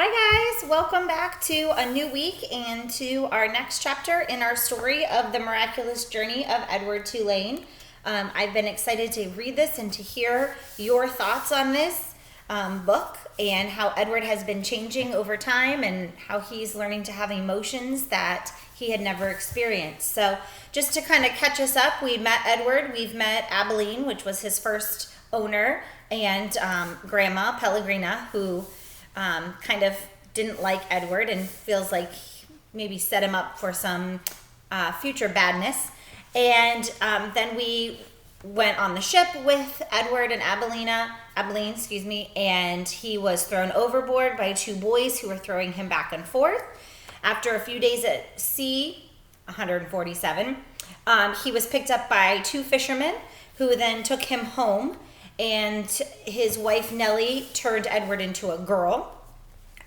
Hi guys, welcome back to a new week and to our next chapter in our story of the miraculous journey of Edward Tulane. I've been excited to read this and to hear your thoughts on this book and how Edward has been changing over time and how he's learning to have emotions that he had never experienced. So just to kind of catch us up, we met Edward, we've met Abilene, which was his first owner, and Grandma Pellegrina, who kind of didn't like Edward and feels like maybe set him up for some future badness. And then we went on the ship with Edward and Abilene, and he was thrown overboard by two boys who were throwing him back and forth. After a few days at sea, 147, he was picked up by two fishermen who then took him home, and his wife Nellie turned Edward into a girl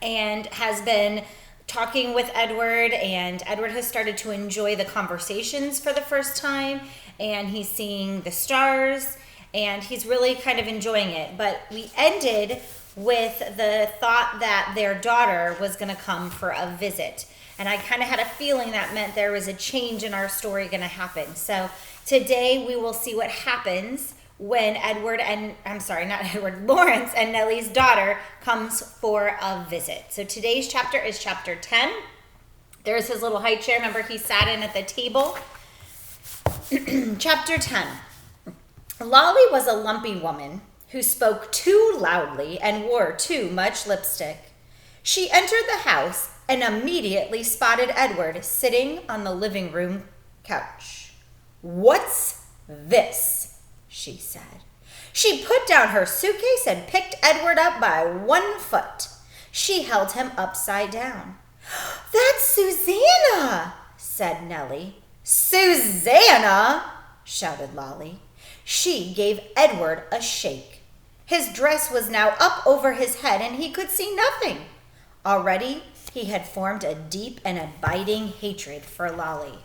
and has been talking with Edward, and Edward has started to enjoy the conversations for the first time, and he's seeing the stars, and he's really kind of enjoying it. But we ended with the thought that their daughter was going to come for a visit, and I kind of had a feeling that meant there was a change in our story going to happen. So today we will see what happens when Lawrence and Nellie's daughter comes for a visit. So today's chapter is chapter 10. There's his little high chair. Remember, he sat in at the table. Chapter 10. Lolly was a lumpy woman who spoke too loudly and wore too much lipstick. She entered the house and immediately spotted Edward sitting on the living room couch. "What's this?" she said. She put down her suitcase and picked Edward up by one foot. She held him upside down. "That's Susanna," said Nellie. "Susanna!" shouted Lolly. She gave Edward a shake. His dress was now up over his head and he could see nothing. Already he had formed a deep and abiding hatred for Lolly.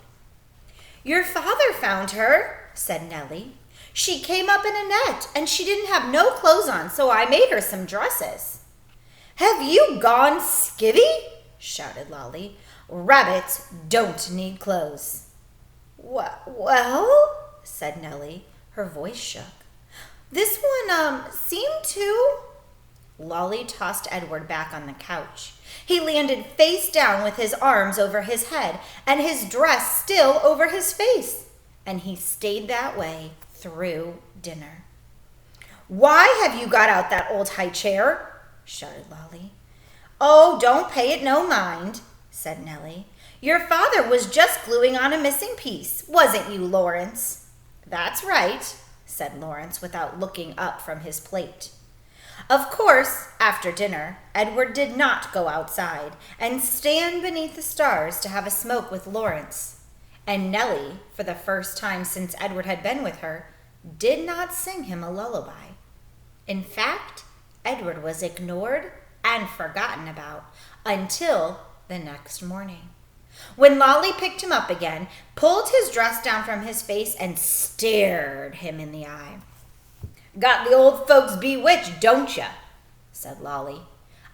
"Your father found her," said Nellie. "She came up in a net, and she didn't have no clothes on, so I made her some dresses." "Have you gone skivvy?" shouted Lolly. "Rabbits don't need clothes." Well, said Nellie. Her voice shook. "This one, seemed to." Lolly tossed Edward back on the couch. He landed face down with his arms over his head and his dress still over his face, and he stayed that way through dinner. "Why have you got out that old high chair?" shouted Lolly. "Oh, don't pay it no mind," said Nellie. "Your father was just gluing on a missing piece, wasn't you, Lawrence?" "That's right," said Lawrence without looking up from his plate. Of course, after dinner, Edward did not go outside and stand beneath the stars to have a smoke with Lawrence. And Nellie, for the first time since Edward had been with her, did not sing him a lullaby. In fact, Edward was ignored and forgotten about until the next morning, when Lolly picked him up again, pulled his dress down from his face, and stared him in the eye. "Got the old folks bewitched, don't ya?" said Lolly.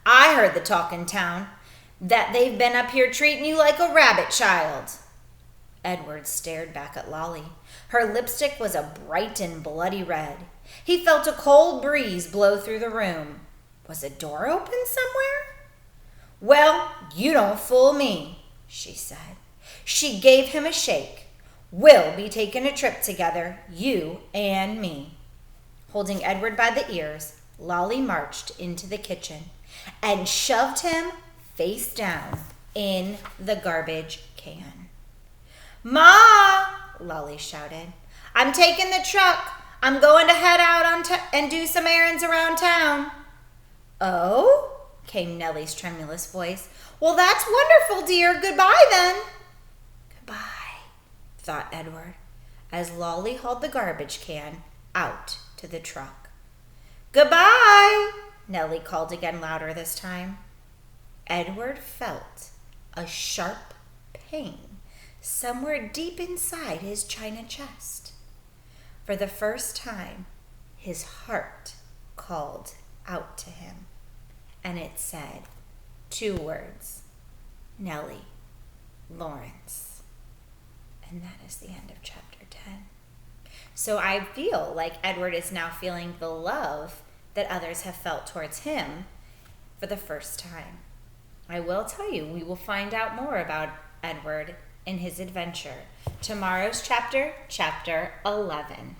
"I heard the talk in town, that they've been up here treating you like a rabbit child." Edward stared back at Lolly. Her lipstick was a bright and bloody red. He felt a cold breeze blow through the room. Was a door open somewhere? "Well, you don't fool me," she said. She gave him a shake. "We'll be taking a trip together, you and me." Holding Edward by the ears, Lolly marched into the kitchen and shoved him face down in the garbage can. "Ma!" Lolly shouted. "I'm taking the truck. I'm going to head out and do some errands around town." "Oh?" came Nellie's tremulous voice. "Well, that's wonderful, dear. Goodbye, then." "Goodbye," thought Edward, as Lolly hauled the garbage can out to the truck. "Goodbye," Nellie called again, louder this time. Edward felt a sharp pain somewhere deep inside his china chest. For the first time, his heart called out to him, and it said, 2 words. Nellie Lawrence. And that is the end of chapter 10. So I feel like Edward is now feeling the love that others have felt towards him for the first time. I will tell you, we will find out more about Edward in his adventure. Tomorrow's chapter, chapter 11.